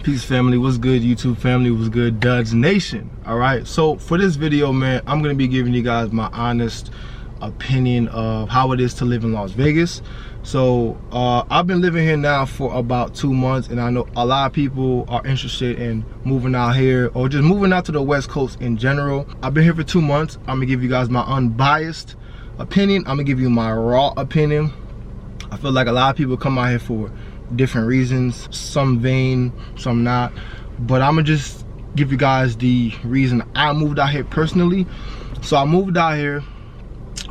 Peace family, what's good YouTube family, what's good Duds Nation. Alright, so for this video, man, I'm gonna be giving you guys my honest opinion of how it is to live in Las Vegas. So I've been living here now for about 2 months, and I know a lot of people are interested in moving out here or just moving out to the West Coast in general. I've been here for 2 months. I'm gonna give you guys my unbiased opinion. I'm gonna give you my raw opinion. I feel like a lot of people come out here for different reasons, some vain, some not, but I'm gonna just give you guys the reason I moved out here personally. So I moved out here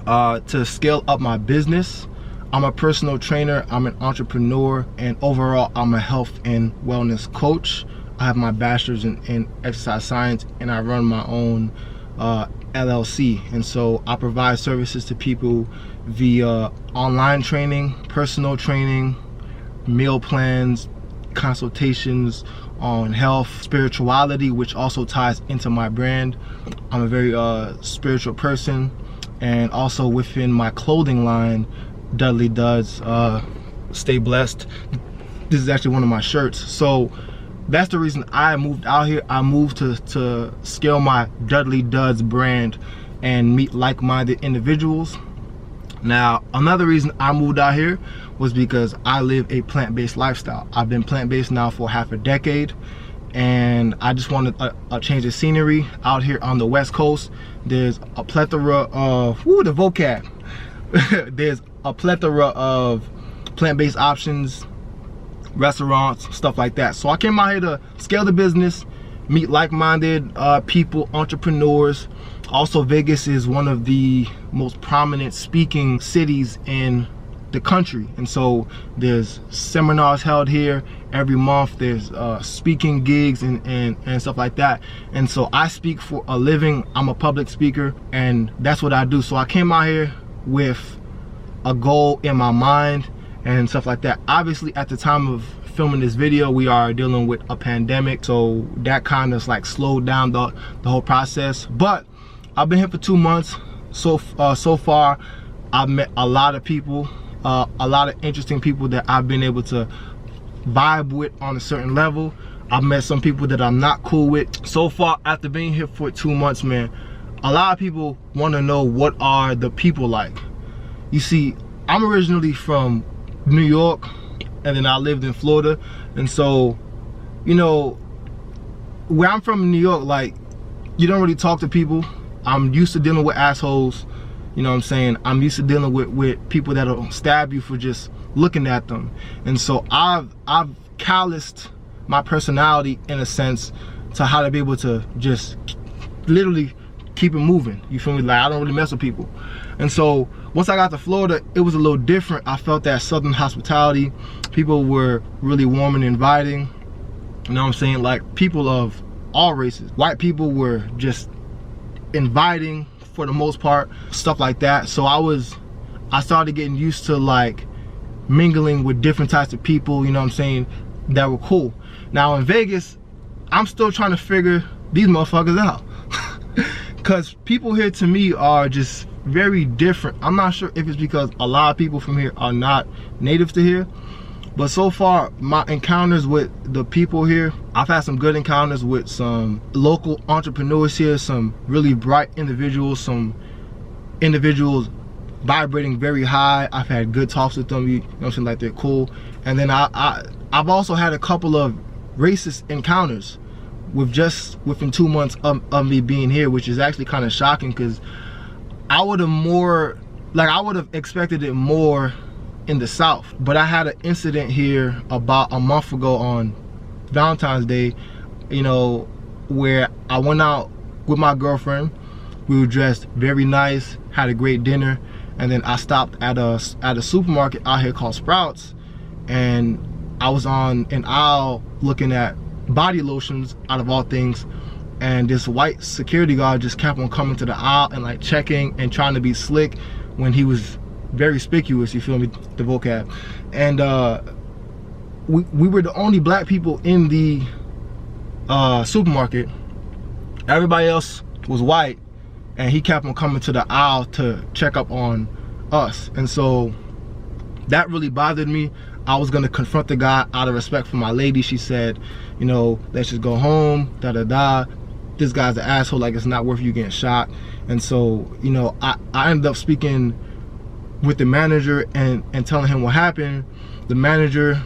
to scale up my business. I'm a personal trainer, I'm an entrepreneur, and overall I'm a health and wellness coach. I have my bachelor's in exercise science, and I run my own LLC, and so I provide services to people via online training, personal training, meal plans, consultations on health, spirituality, which also ties into my brand. I'm a very spiritual person, and also within my clothing line, Dudley Duds, stay blessed. This is actually one of my shirts. So that's the reason I moved out here. I moved to scale my Dudley Duds brand and meet like-minded individuals. Now, another reason I moved out here was because I live a plant-based lifestyle. I've been plant-based now for half a decade, and I just wanted a change of scenery out here on the West Coast. There's a plethora of, the vocab. There's a plethora of plant-based options, restaurants, stuff like that. So I came out here to scale the business, meet like-minded people, entrepreneurs. Also, Vegas is one of the most prominent speaking cities in the country, and so there's seminars held here every month. There's speaking gigs and stuff like that, and so I speak for a living. I'm a public speaker, and that's what I do. So I came out here with a goal in my mind and stuff like that. Obviously, at the time of filming this video, we are dealing with a pandemic, so that kind of like slowed down the whole process. But I've been here for 2 months. So far, I've met a lot of people, a lot of interesting people that I've been able to vibe with on a certain level. I've met some people that I'm not cool with. So far, after being here for 2 months, man, a lot of people want to know, what are the people like? You see, I'm originally from New York, and then I lived in Florida, and so, you know, where I'm from in New York, like, you don't really talk to people. I'm used to dealing with assholes, you know what I'm saying? I'm used to dealing with people that'll stab you for just looking at them. And so I've calloused my personality, in a sense, to how to be able to just literally keep it moving. You feel me? Like, I don't really mess with people. And so once I got to Florida, it was a little different. I felt that southern hospitality. People were really warm and inviting. You know what I'm saying? Like, people of all races. White people were just inviting for the most part, stuff like that. So I started getting used to like mingling with different types of people, you know what I'm saying, that were cool. Now in Vegas, I'm still trying to figure these motherfuckers out. Because people here to me are just very different. I'm not sure if it's because a lot of people from here are not native to here, but so far my encounters with the people here, I've had some good encounters with some local entrepreneurs here, some really bright individuals, some individuals vibrating very high. I've had good talks with them, you know what I'm saying, like they're cool. And then I've also had a couple of racist encounters within 2 months of me being here, which is actually kind of shocking, because I would have expected it more in the South. But I had an incident here about a month ago on Valentine's Day, you know, where I went out with my girlfriend. We were dressed very nice, had a great dinner, and then I stopped at a supermarket out here called Sprouts, and I was on an aisle looking at body lotions, out of all things, and this white security guard just kept on coming to the aisle and like checking and trying to be slick when he was very conspicuous, you feel me, the vocab. And we were the only black people in the supermarket. Everybody else was white, and he kept on coming to the aisle to check up on us. And so that really bothered me. I was gonna confront the guy out of respect for my lady. She said, you know, let's just go home, da da da. This guy's an asshole, like it's not worth you getting shot. And so, you know, I ended up speaking with the manager and telling him what happened. The manager,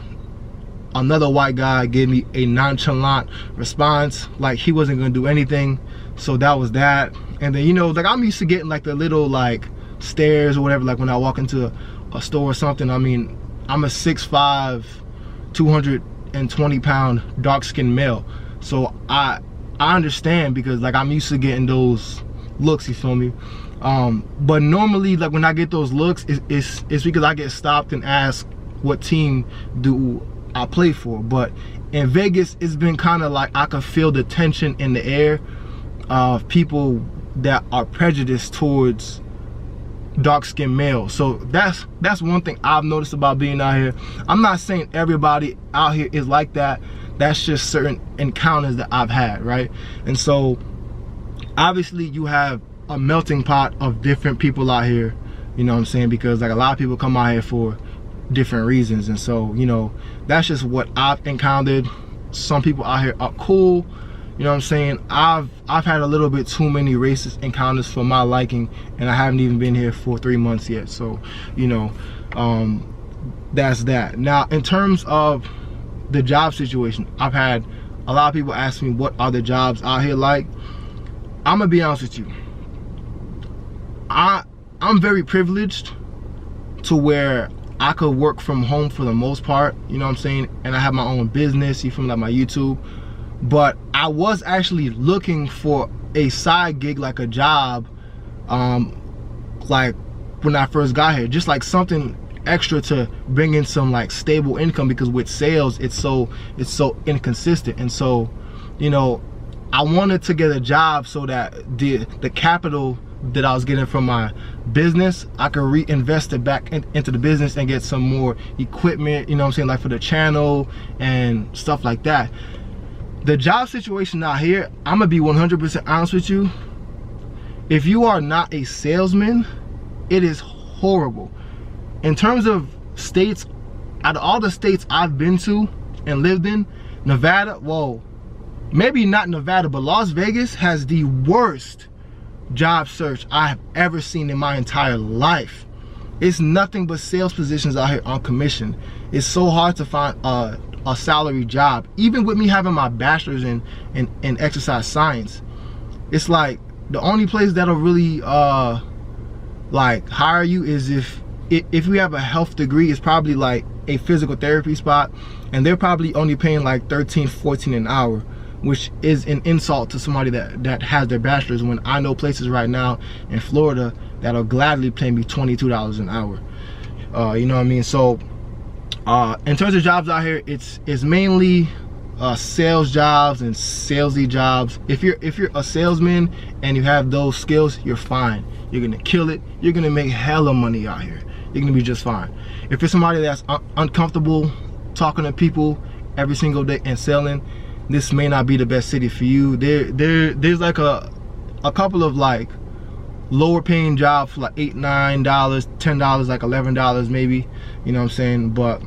another white guy, gave me a nonchalant response, like he wasn't gonna do anything. So that was that. And then, you know, like I'm used to getting like the little like stares or whatever, like when I walk into a store or something. I mean, I'm a 6'5", 220-pound dark-skinned male. So I understand, because like I'm used to getting those looks, you feel me? But normally, like when I get those looks, it's because I get stopped and asked what team do I play for. But in Vegas, it's been kind of like I could feel the tension in the air of people that are prejudiced towards dark-skinned males. So that's one thing I've noticed about being out here. I'm not saying everybody out here is like that. That's just certain encounters that I've had, right? And so obviously you have a melting pot of different people out here, you know what I'm saying? Because like a lot of people come out here for different reasons. And so, you know, that's just what I've encountered. Some people out here are cool, you know what I'm saying? I've had a little bit too many racist encounters for my liking, and I haven't even been here for 3 months yet. So, you know, that's that. Now, in terms of the job situation, I've had a lot of people ask me what are the jobs out here like. I'm gonna be honest with you. I'm very privileged to where I could work from home for the most part, you know what I'm saying? And I have my own business, you feel me, like my YouTube. But I was actually looking for a side gig, like a job, like when I first got here, just like something extra to bring in some like stable income, because with sales it's so inconsistent. And so, you know, I wanted to get a job so that the capital that I was getting from my business, I could reinvest it back into the business and get some more equipment, you know what I'm saying, like for the channel and stuff like that. The job situation out here, I'm gonna be 100% honest with you. If you are not a salesman, it is horrible. In terms of states, out of all the states I've been to and lived in, Nevada, whoa, maybe not Nevada, but Las Vegas has the worst job search I have ever seen in my entire life. It's nothing but sales positions out here on commission. It's so hard to find a salary job. Even with me having my bachelor's in exercise science, it's like the only place that'll really like hire you is if you have a health degree. It's probably like a physical therapy spot, and they're probably only paying like $13-14 an hour, which is an insult to somebody that has their bachelor's, when I know places right now in Florida that'll gladly pay me $22 an hour. You know what I mean? So in terms of jobs out here, it's mainly sales jobs and salesy jobs. If you're a salesman and you have those skills, you're fine. You're gonna kill it. You're gonna make hella money out here. You're gonna be just fine. If you're somebody that's uncomfortable talking to people every single day and selling, this may not be the best city for you. There's like a couple of like lower paying jobs for like $8, $9, $10, like $11 maybe, you know what I'm saying? But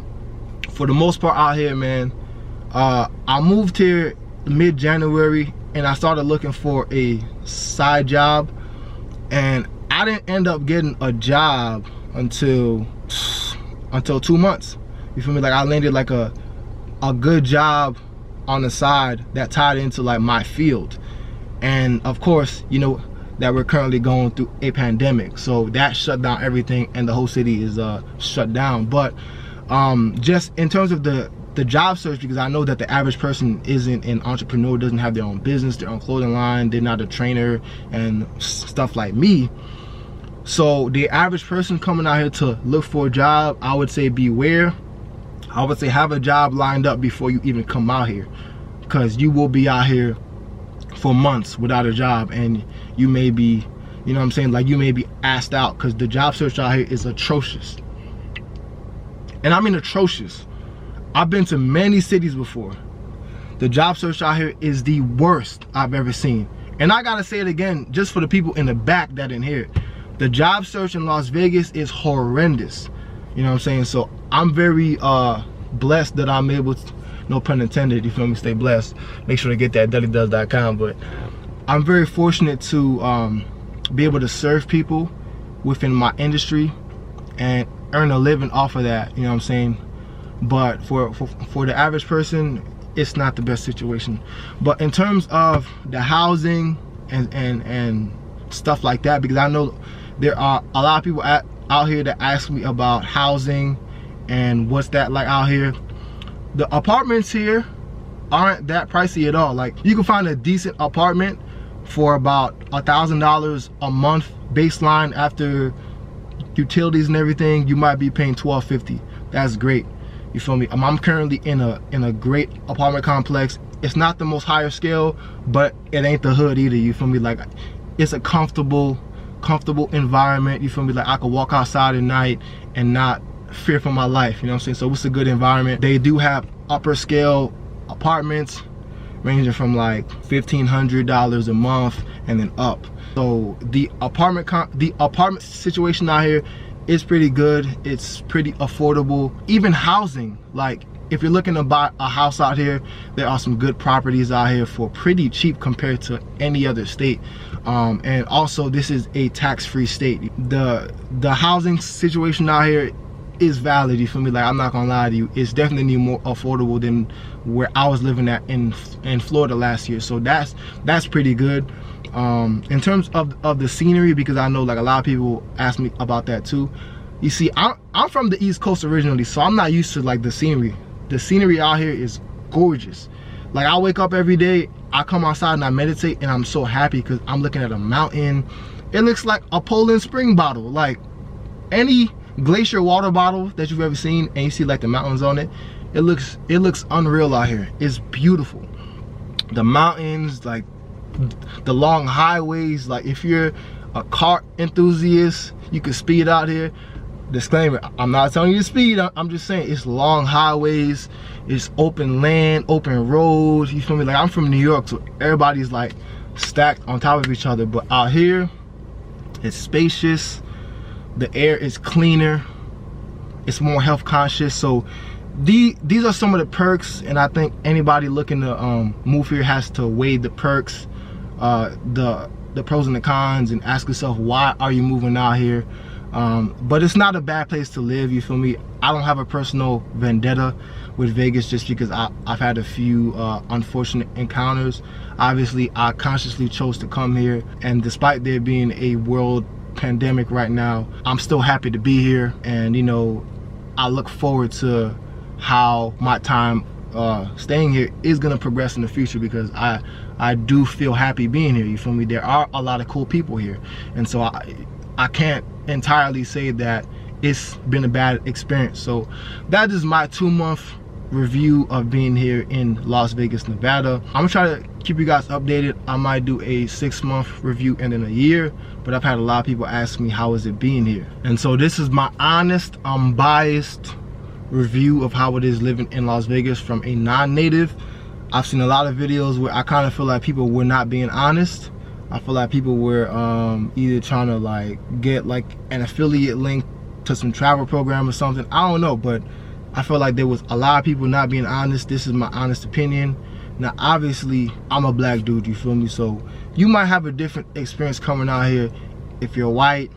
for the most part out here, man, I moved here mid-January and I started looking for a side job, and I didn't end up getting a job until 2 months. You feel me? Like I landed like a good job on the side that tied into like my field. And of course, you know that we're currently going through a pandemic, so that shut down everything and the whole city is shut down. But just in terms of the job search, because I know that the average person isn't an entrepreneur, doesn't have their own business, their own clothing line, they're not a trainer and stuff like me. So the average person coming out here to look for a job, I would say beware. I would say have a job lined up before you even come out here, because you will be out here for months without a job, and you may be, you know what I'm saying, like you may be asked out, because the job search out here is atrocious. And I mean atrocious. I've been to many cities before. The job search out here is the worst I've ever seen. And I gotta say it again, just for the people in the back that didn't hear it. The job search in Las Vegas is horrendous. You know what I'm saying? So I'm very blessed that I'm able to, no pun intended, you feel me, stay blessed. Make sure to get that duddydoes.com. But I'm very fortunate to be able to serve people within my industry and earn a living off of that, you know what I'm saying? But for the average person, it's not the best situation. But in terms of the housing and stuff like that, because I know there are a lot of people out here that ask me about housing and what's that like out here. The apartments here aren't that pricey at all. Like, you can find a decent apartment for about $1,000 a month baseline. After utilities and everything, you might be paying $1,250. That's great, you feel me? I'm currently in a great apartment complex. It's not the most higher scale, but it ain't the hood either, you feel me? Like, it's a comfortable environment, you feel me? Like, I could walk outside at night and not fear for my life, you know what I'm saying? So it's a good environment. They do have upper scale apartments ranging from like $1,500 a month and then up. So the apartment situation out here is pretty good. It's pretty affordable. Even housing, like if you're looking to buy a house out here, there are some good properties out here for pretty cheap compared to any other state. And also, this is a tax-free state. The housing situation out here is valid, you feel me? Like, I'm not gonna lie to you, it's definitely more affordable than where I was living at in Florida last year. So that's pretty good. In terms of the scenery, because I know like a lot of people ask me about that too. You see, I'm from the East Coast originally, so I'm not used to like the scenery. The scenery out here is gorgeous. Like, I wake up every day, I come outside and I meditate, and I'm so happy because I'm looking at a mountain. It looks like a Poland Spring bottle. Like, any glacier water bottle that you've ever seen, and you see like the mountains on it, it looks unreal out here. It's beautiful. The mountains, like the long highways. Like, if you're a car enthusiast, you can speed out here. Disclaimer, I'm not telling you to speed, I'm just saying it's long highways, it's open land, open roads, you feel me? Like, I'm from New York, so everybody's like stacked on top of each other. But out here, it's spacious, the air is cleaner, it's more health conscious. So these are some of the perks, and I think anybody looking to move here has to weigh the perks, the pros and the cons, and ask yourself, why are you moving out here? But it's not a bad place to live, you feel me? I don't have a personal vendetta with Vegas just because I've had a few unfortunate encounters. Obviously, I consciously chose to come here, and despite there being a world pandemic right now, I'm still happy to be here. And you know, I look forward to how my time staying here is gonna progress in the future, because I do feel happy being here, you feel me? There are a lot of cool people here, and so I can't entirely say that it's been a bad experience. So that is my 2-month review of being here in Las Vegas, Nevada. I'm gonna try to keep you guys updated. I might do a 6-month review and then a year, but I've had a lot of people ask me, how is it being here? And so this is my honest, unbiased review of how it is living in Las Vegas from a non-native. I've seen a lot of videos where I kind of feel like people were not being honest. I feel like people were either trying to like get like an affiliate link to some travel program or something. I don't know, but I feel like there was a lot of people not being honest. This is my honest opinion. Now, obviously, I'm a black dude, you feel me? So you might have a different experience coming out here if you're white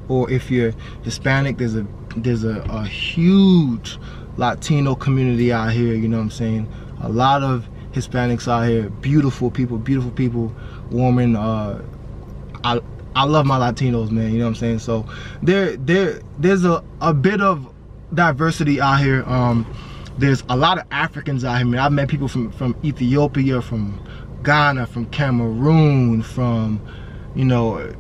or if you're Hispanic. There's a huge Latino community out here, you know what I'm saying? A lot of Hispanics out here, beautiful people, women. I love my Latinos, man, you know what I'm saying? So there's a bit of diversity out here. There's a lot of Africans out here, man. I've met people from Ethiopia, from Ghana, from Cameroon, from, you know,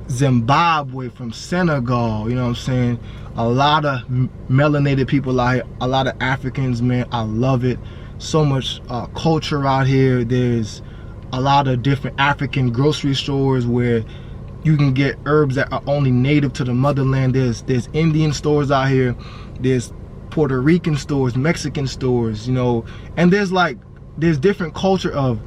Zimbabwe, from Senegal, you know what I'm saying? A lot of melanated people out here, a lot of Africans, man. I love it. So much culture out here. There's a lot of different African grocery stores where you can get herbs that are only native to the motherland. There's Indian stores out here. There's Puerto Rican stores, Mexican stores, you know, and there's different culture of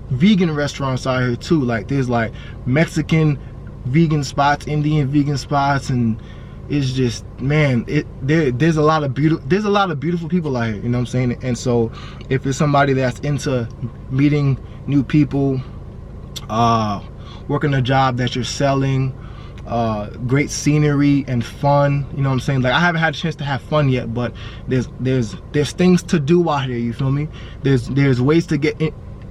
vegan restaurants out here too. Like, there's like Mexican vegan spots, Indian vegan spots, and is just, man, there's a lot of beautiful people out here, you know what I'm saying? And so if it's somebody that's into meeting new people, working a job that you're selling, great scenery and fun, you know what I'm saying? Like, I haven't had a chance to have fun yet, but there's things to do out here, you feel me? There's ways to get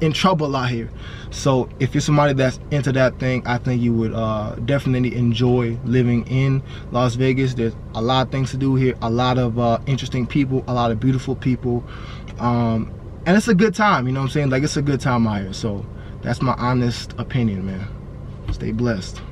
in trouble out here. So if you're somebody that's into that thing, I think you would definitely enjoy living in Las Vegas. There's a lot of things to do here, a lot of interesting people, a lot of beautiful people, and it's a good time, you know what I'm saying? Like, it's a good time out here. So that's my honest opinion, man. Stay blessed.